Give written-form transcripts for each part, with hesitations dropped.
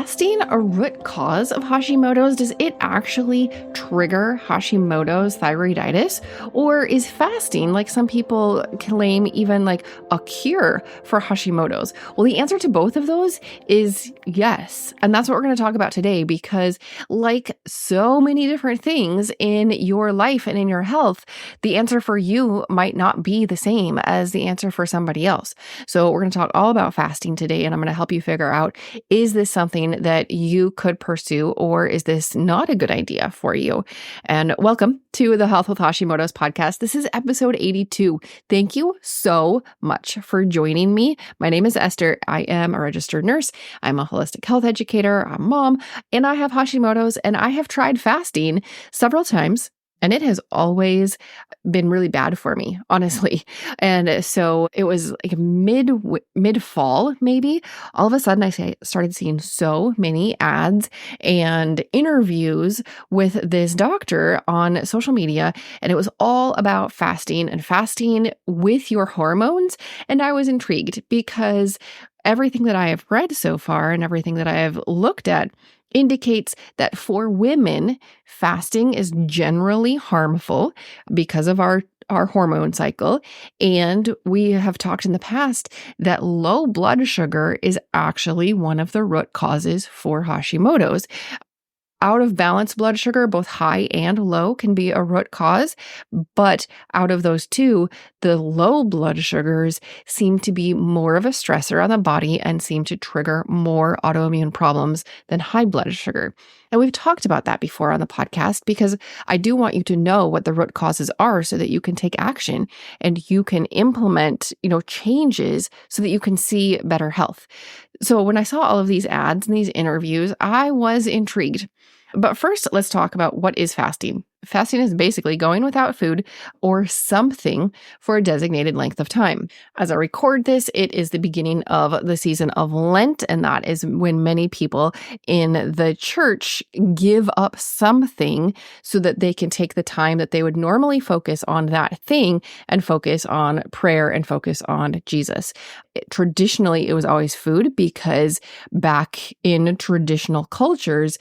fasting a root cause of Hashimoto's? Does it actually trigger Hashimoto's thyroiditis? Or is fasting, like some people claim, even like a cure for Hashimoto's? Well, the answer to both of those is yes. And that's what we're going to talk about today, because like so many different things in your life and in your health, the answer for you might not be the same as the answer for somebody else. So we're going to talk all about fasting today, and I'm going to help you figure out, is this something that you could pursue, or is this not a good idea for you? And welcome to the Health with Hashimoto's podcast. This is episode 82. Thank you so much for joining me. My name is Esther. I am a registered nurse. I'm a holistic health educator. I'm a mom, and I have Hashimoto's, and I have tried fasting several times. And it has always been really bad for me, honestly. And so it was like mid-fall, maybe. All of a sudden, I started seeing so many ads and interviews with this doctor on social media. And it was all about fasting and fasting with your hormones. And I was intrigued because everything that I have read so far and everything that I have looked at indicates that for women, fasting is generally harmful because of our hormone cycle. And we have talked in the past that low blood sugar is actually one of the root causes for Hashimoto's. Out of balance blood sugar, both high and low, can be a root cause, but out of those two, the low blood sugars seem to be more of a stressor on the body and seem to trigger more autoimmune problems than high blood sugar. And we've talked about that before on the podcast, because I do want you to know what the root causes are so that you can take action and you can implement, changes so that you can see better health. So when I saw all of these ads and these interviews, I was intrigued. But first, let's talk about what is fasting. Fasting is basically going without food or something for a designated length of time. As I record this, it is the beginning of the season of Lent, and that is when many people in the church give up something so that they can take the time that they would normally focus on that thing and focus on prayer and focus on Jesus. Traditionally, it was always food, because back in traditional cultures,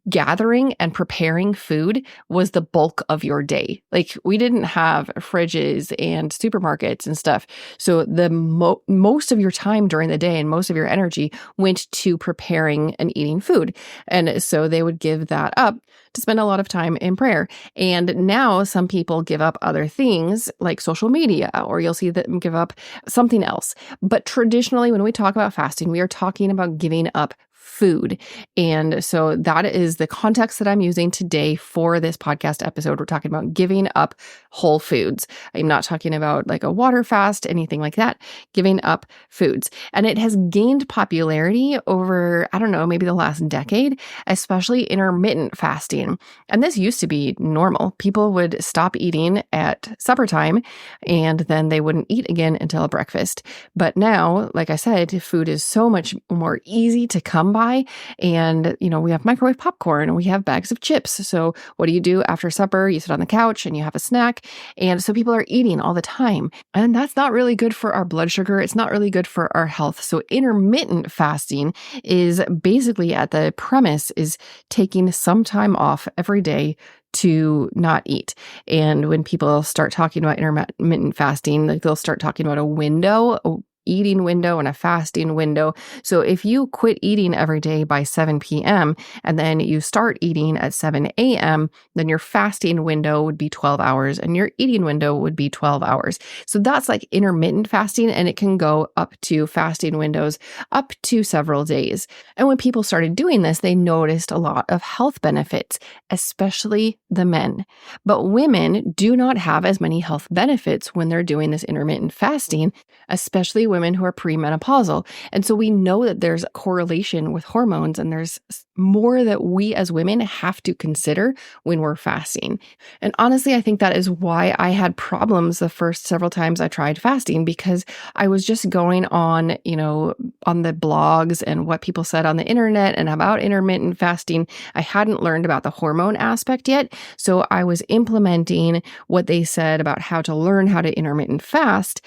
gathering and preparing food was the bulk of your day. Like, we didn't have fridges and supermarkets and stuff. So the most of your time during the day and most of your energy went to preparing and eating food. And so they would give that up to spend a lot of time in prayer. And now some people give up other things like social media, or you'll see them give up something else. But traditionally, when we talk about fasting, we are talking about giving up food. And so that is the context that I'm using today for this podcast episode. We're talking about giving up whole foods. I'm not talking about like a water fast, anything like that, giving up foods. And it has gained popularity over, maybe the last decade, especially intermittent fasting. And this used to be normal. People would stop eating at supper time, and then they wouldn't eat again until breakfast. But now, like I said, food is so much more easy to come by. And, we have microwave popcorn and we have bags of chips. So what do you do after supper? You sit on the couch and you have a snack. And so people are eating all the time. And that's not really good for our blood sugar. It's not really good for our health. So intermittent fasting is basically, at the premise, is taking some time off every day to not eat. And when people start talking about intermittent fasting, they'll start talking about a eating window and a fasting window. So if you quit eating every day by 7 p.m. and then you start eating at 7 a.m., then your fasting window would be 12 hours and your eating window would be 12 hours. So that's like intermittent fasting, and it can go up to fasting windows up to several days. And when people started doing this, they noticed a lot of health benefits, especially the men. But women do not have as many health benefits when they're doing this intermittent fasting, especially women who are premenopausal. And so we know that there's a correlation with hormones, and there's more that we as women have to consider when we're fasting. And honestly, I think that is why I had problems the first several times I tried fasting, because I was just going on, on the blogs and what people said on the internet and about intermittent fasting. I hadn't learned about the hormone aspect yet. So I was implementing what they said about how to learn how to intermittent fast,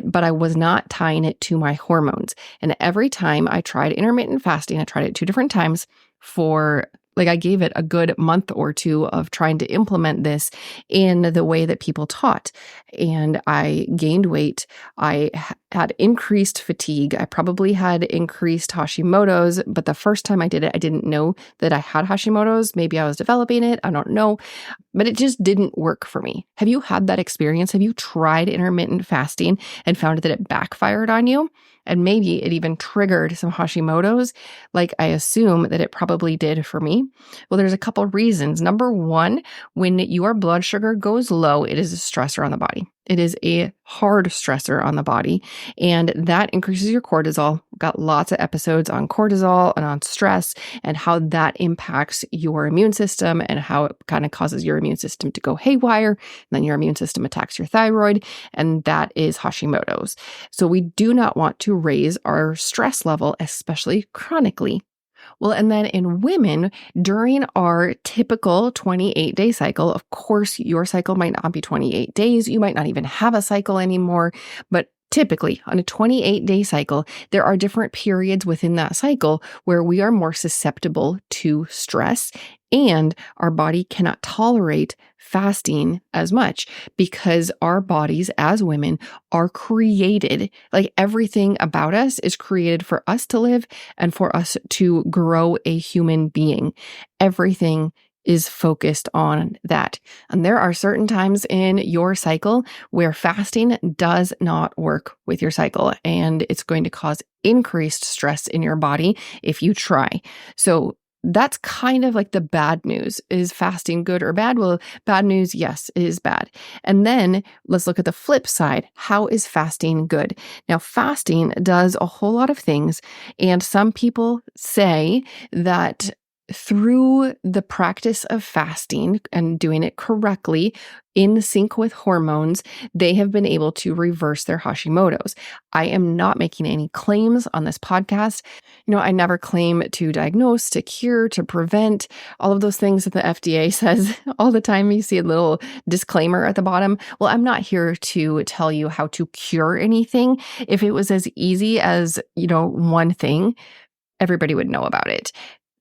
but I was not tying it to my hormones. And every time I tried intermittent fasting, I tried it 2 different times I gave it a good month or 2 of trying to implement this in the way that people taught. And I gained weight. I had increased fatigue. I probably had increased Hashimoto's, but the first time I did it, I didn't know that I had Hashimoto's. Maybe I was developing it. I don't know, but it just didn't work for me. Have you had that experience? Have you tried intermittent fasting and found that it backfired on you? And maybe it even triggered some Hashimoto's, like I assume that it probably did for me. Well, there's a couple reasons. Number one, when your blood sugar goes low, it is a stressor on the body. It is a hard stressor on the body, and that increases your cortisol. We've got lots of episodes on cortisol and on stress and how that impacts your immune system and how it kind of causes your immune system to go haywire. And then your immune system attacks your thyroid, and that is Hashimoto's. So we do not want to raise our stress level, especially chronically. Well, and then in women, during our typical 28-day cycle, of course, your cycle might not be 28 days. You might not even have a cycle anymore. But typically, on a 28-day cycle, there are different periods within that cycle where we are more susceptible to stress, and our body cannot tolerate fasting as much because our bodies as women are created, like everything about us is created for us to live and for us to grow a human being. Everything is focused on that. And there are certain times in your cycle where fasting does not work with your cycle, and it's going to cause increased stress in your body if you try. So that's kind of like the bad news. Is fasting good or bad? Well, bad news, yes, it is bad. And then let's look at the flip side. How is fasting good? Now, fasting does a whole lot of things, and some people say that through the practice of fasting and doing it correctly in sync with hormones, they have been able to reverse their Hashimoto's. I am not making any claims on this podcast. I never claim to diagnose, to cure, to prevent, all of those things that the FDA says all the time. You see a little disclaimer at the bottom. Well, I'm not here to tell you how to cure anything. If it was as easy as, one thing, everybody would know about it.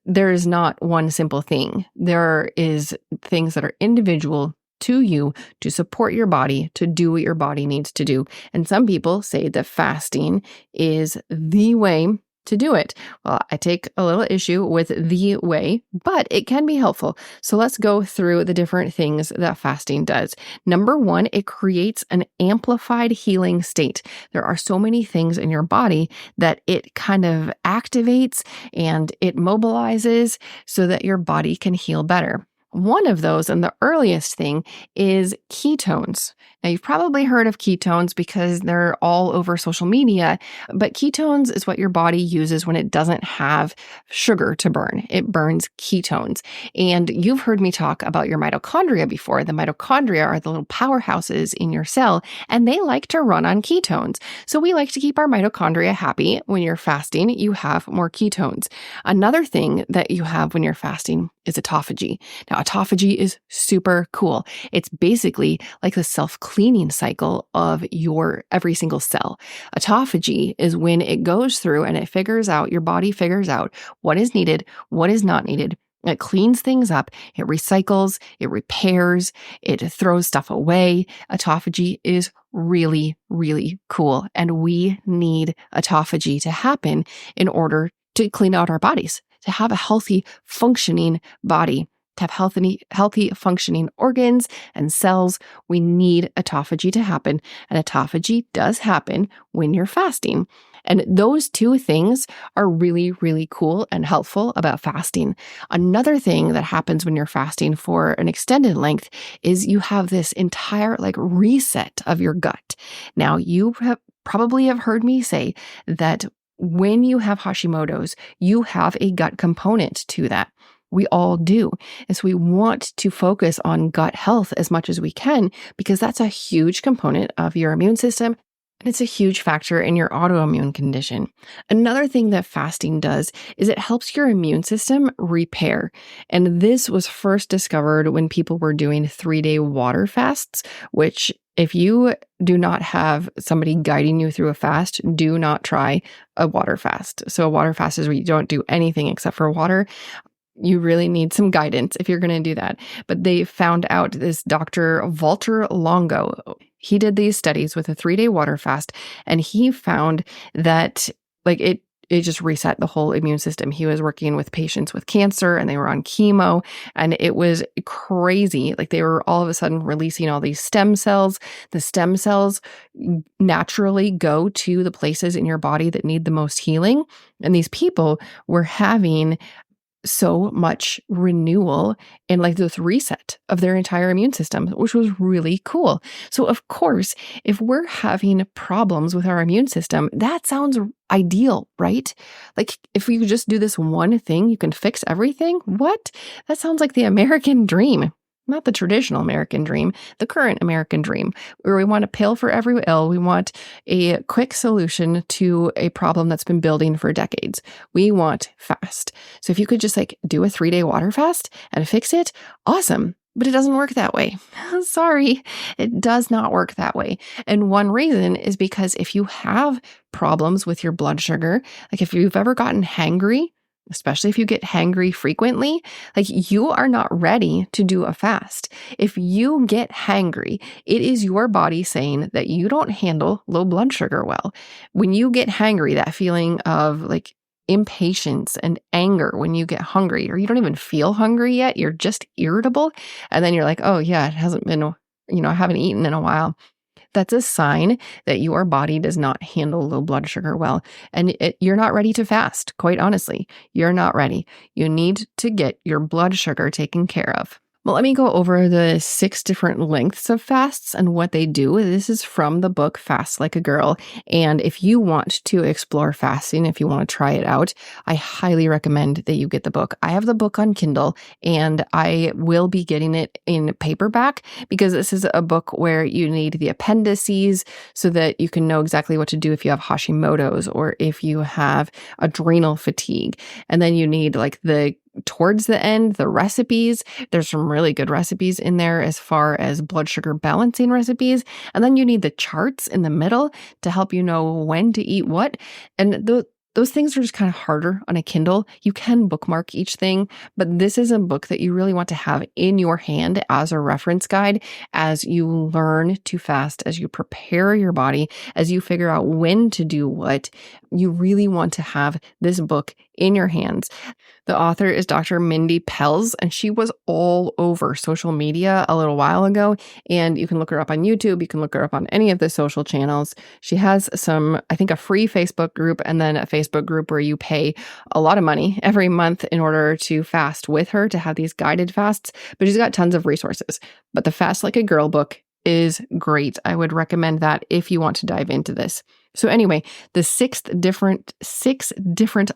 There is not one simple thing. There is things that are individual to you to support your body, to do what your body needs to do. And some people say that fasting is the way to do it. Well, I take a little issue with the way, but it can be helpful. So let's go through the different things that fasting does. Number one, it creates an amplified healing state. There are so many things in your body that it kind of activates and it mobilizes so that your body can heal better. One of those, and the earliest thing, is ketones. Now, you've probably heard of ketones because they're all over social media, but ketones is what your body uses when it doesn't have sugar to burn. It burns ketones. And you've heard me talk about your mitochondria before. The mitochondria are the little powerhouses in your cell, and they like to run on ketones. So we like to keep our mitochondria happy. When you're fasting, you have more ketones. Another thing that you have when you're fasting is autophagy. Now, autophagy is super cool. It's basically like the self-cleaning cycle of your every single cell. Autophagy is when it goes through and it figures out, your body figures out what is needed, what is not needed. It cleans things up, it recycles, it repairs, it throws stuff away. Autophagy is really, really cool. And we need autophagy to happen in order to clean out our bodies, to have a healthy, functioning body, to have healthy functioning organs and cells. We need autophagy to happen. And autophagy does happen when you're fasting. And those two things are really, really cool and helpful about fasting. Another thing that happens when you're fasting for an extended length is you have this entire reset of your gut. Now, you probably have heard me say that when you have Hashimoto's, you have a gut component to that. We all do. And so we want to focus on gut health as much as we can because that's a huge component of your immune system. And it's a huge factor in your autoimmune condition. Another thing that fasting does is it helps your immune system repair. And this was first discovered when people were doing 3-day water fasts, which if you do not have somebody guiding you through a fast, do not try a water fast. So a water fast is where you don't do anything except for water. You really need some guidance if you're going to do that. But they found out, this Dr. Walter Longo, he did these studies with a 3-day water fast, and he found that it just reset the whole immune system. He was working with patients with cancer and they were on chemo, and it was crazy. They were all of a sudden releasing all these stem cells. The stem cells naturally go to the places in your body that need the most healing. And these people were having so much renewal and this reset of their entire immune system, which was really cool. So of course, if we're having problems with our immune system, that sounds ideal, right? If you just do this one thing, you can fix everything. What? That sounds like the American dream. Not the traditional American dream, the current American dream, where we want a pill for every ill. We want a quick solution to a problem that's been building for decades. We want fast. So if you could just do a 3-day water fast and fix it, awesome. But it doesn't work that way. Sorry, it does not work that way. And one reason is because if you have problems with your blood sugar, if you've ever gotten hangry, especially if you get hangry frequently, you are not ready to do a fast. If you get hangry, it is your body saying that you don't handle low blood sugar well. When you get hangry, that feeling of impatience and anger when you get hungry, or you don't even feel hungry yet, you're just irritable. And then you're oh yeah, it hasn't been, I haven't eaten in a while. That's a sign that your body does not handle low blood sugar well. And you're not ready to fast, quite honestly. You're not ready. You need to get your blood sugar taken care of. Well, let me go over the 6 different lengths of fasts and what they do. This is from the book Fast Like a Girl. And if you want to explore fasting, if you want to try it out, I highly recommend that you get the book. I have the book on Kindle, and I will be getting it in paperback because this is a book where you need the appendices so that you can know exactly what to do if you have Hashimoto's or if you have adrenal fatigue. And then you need towards the end, the recipes. There's some really good recipes in there as far as blood sugar balancing recipes. And then you need the charts in the middle to help you know when to eat what. And those things are just kind of harder on a Kindle. You can bookmark each thing, but this is a book that you really want to have in your hand as a reference guide as you learn to fast, as you prepare your body, as you figure out when to do what. You really want to have this book in your hands. The author is Dr. Mindy Pelz, and she was all over social media a little while ago, and you can look her up on YouTube. You can look her up on any of the social channels. She has a free Facebook group, and then a Facebook group where you pay a lot of money every month in order to fast with her, to have these guided fasts, but she's got tons of resources. But the Fast Like a Girl book is great. I would recommend that if you want to dive into this. So anyway, the 6 different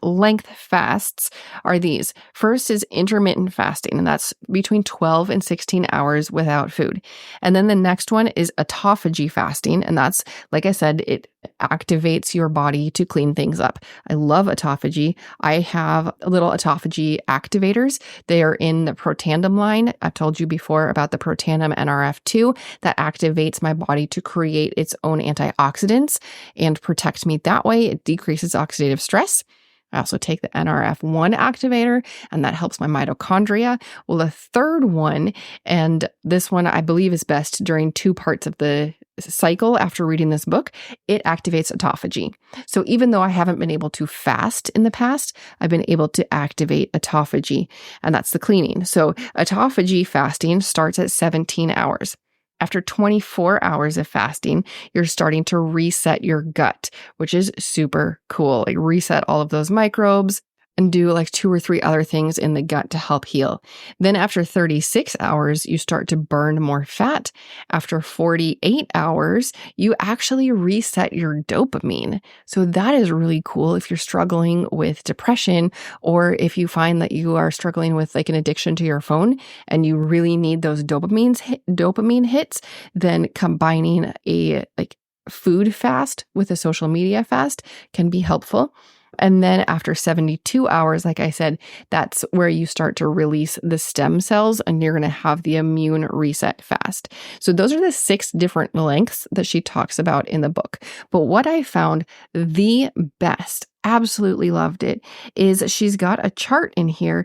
length fasts are these. First is intermittent fasting, and that's between 12 and 16 hours without food. And then the next one is autophagy fasting, and that's, like I said, it activates your body to clean things up. I love autophagy. I have little autophagy activators. They are in the Protandim line. I've told you before about the Protandim NRF2 that activates my body to create its own antioxidants and protect me that way. It decreases oxidative stress. I also take the NRF1 activator, and that helps my mitochondria. Well, the third one, and this one I believe is best during 2 parts of the cycle after reading this book, it activates autophagy. So even though I haven't been able to fast in the past, I've been able to activate autophagy, and that's the cleaning. So autophagy fasting starts at 17 hours. After 24 hours of fasting, you're starting to reset your gut, which is super cool. Reset all of those microbes. and do like 2 or 3 other things in the gut to help heal. Then after 36 hours, you start to burn more fat. After 48 hours, you actually reset your dopamine. So that is really cool if you're struggling with depression, or if you find that you are struggling with like an addiction to your phone and you really need those dopamine hits, then combining a like food fast with a social media fast can be helpful. And then after 72 hours, like I said, that's where you start to release the stem cells and you're going to have the immune reset fast. So those are the 6 different lengths that she talks about in the book. But what I found the best, absolutely loved it, is she's got a chart in here,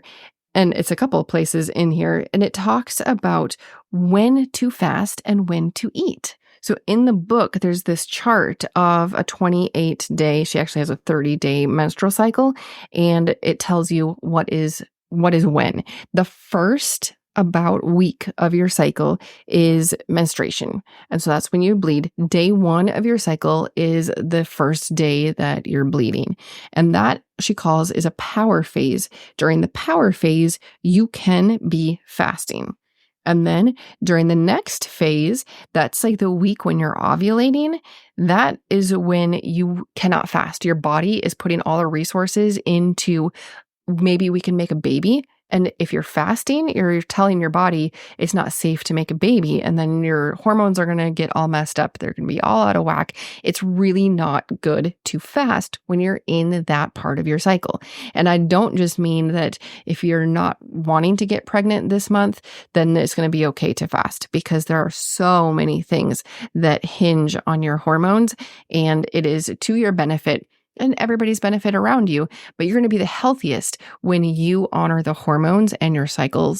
and it's a couple of places in here, and it talks about when to fast and when to eat. So in the book, there's this chart of a 28-day, she actually has a 30-day menstrual cycle, and it tells you what is when. The first about week of your cycle is menstruation. And so that's when you bleed. Day 1 of your cycle is the first day that you're bleeding. And that she calls is a power phase. During the power phase, you can be fasting. And then during the next phase, that's like the week when you're ovulating, that is when you cannot fast. Your body is putting all the resources into maybe we can make a baby. And if you're fasting, you're telling your body it's not safe to make a baby. And then your hormones are going to get all messed up. They're going to be all out of whack. It's really not good to fast when you're in that part of your cycle. And I don't just mean that if you're not wanting to get pregnant this month, then it's going to be okay to fast, because there are so many things that hinge on your hormones, and it is to your benefit and everybody's benefit around you, but you're going to be the healthiest when you honor the hormones and your cycle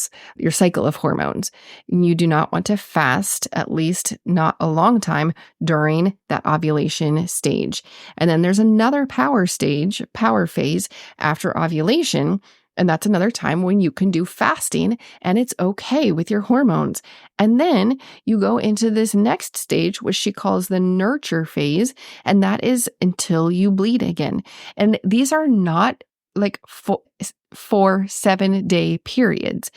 of hormones. You do not want to fast, at least not a long time, during that ovulation stage. And then there's another power phase after ovulation. And that's another time when you can do fasting and it's okay with your hormones. And then you go into this next stage, which she calls the nurture phase. And that is until you bleed again. And these are not like 7-day periods.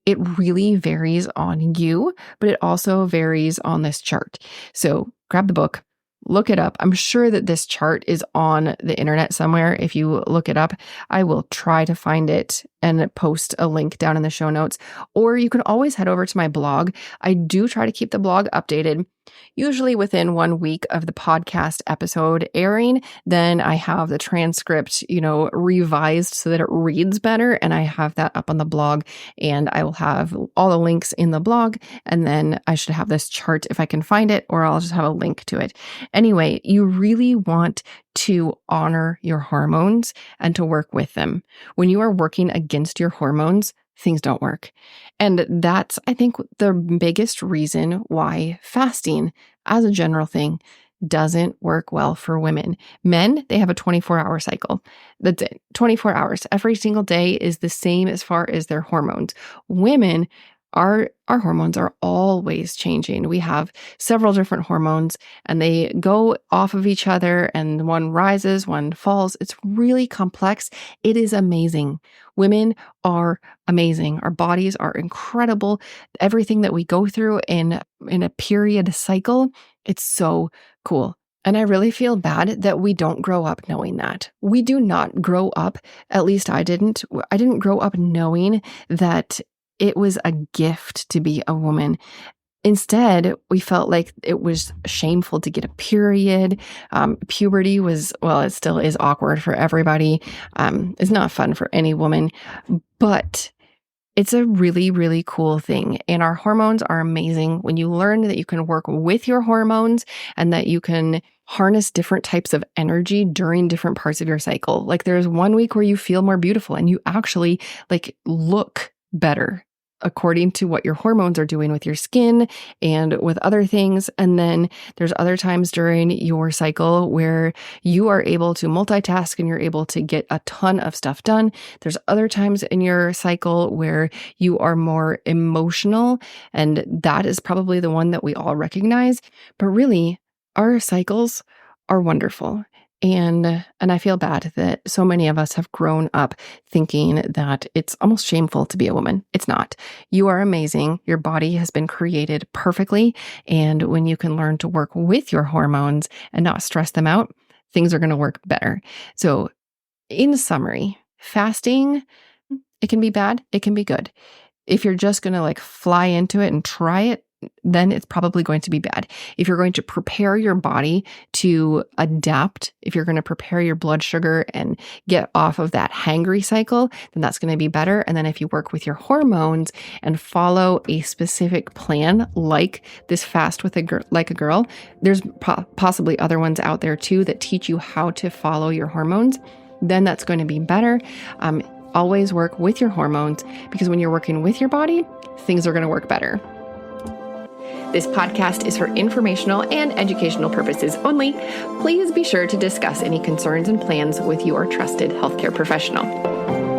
It really varies on you, but it also varies on this chart. So grab the book. Look it up. I'm sure that this chart is on the internet somewhere. If you look it up, I will try to find it and post a link down in the show notes. Or you can always head over to my blog. I do try to keep the blog updated, usually within 1 week of the podcast episode airing. Then I have the transcript, revised so that it reads better. And I have that up on the blog, and I will have all the links in the blog. And then I should have this chart if I can find it, or I'll just have a link to it. Anyway, you really want to honor your hormones and to work with them. When you are working against your hormones, things don't work. And that's, I think, the biggest reason why fasting, as a general thing, doesn't work well for women. Men, they have a 24-hour cycle. That's it. 24 hours. Every single day is the same as far as their hormones. Women, our hormones are always changing. We have several different hormones and they go off of each other, and one rises, one falls. It's really complex. It is amazing. Women are amazing. Our bodies are incredible. Everything that we go through in a period cycle, it's so cool. And I really feel bad that we don't grow up knowing that. We do not grow up, at least I didn't grow up knowing that it was a gift to be a woman. Instead, we felt like it was shameful to get a period. Puberty was, well, it still is awkward for everybody. It's not fun for any woman, but it's a really, really cool thing. And our hormones are amazing. When you learn that you can work with your hormones and that you can harness different types of energy during different parts of your cycle. Like there's 1 week where you feel more beautiful and you actually look better according to what your hormones are doing with your skin and with other things. And then there's other times during your cycle where you are able to multitask and you're able to get a ton of stuff done. There's other times in your cycle where you are more emotional, and that is probably the one that we all recognize. But really, our cycles are wonderful. And I feel bad that so many of us have grown up thinking that it's almost shameful to be a woman. It's not. You are amazing. Your body has been created perfectly. And when you can learn to work with your hormones and not stress them out, things are going to work better. So in summary, fasting, it can be bad. It can be good. If you're just going to like fly into it and try it, then it's probably going to be bad. If you're going to prepare your body to adapt, if you're going to prepare your blood sugar and get off of that hangry cycle, then that's going to be better. And then if you work with your hormones and follow a specific plan, like this fast with a girl, there's possibly other ones out there too that teach you how to follow your hormones, then that's going to be better. Always work with your hormones, because when you're working with your body, things are going to work better. This podcast is for informational and educational purposes only. Please be sure to discuss any concerns and plans with your trusted healthcare professional.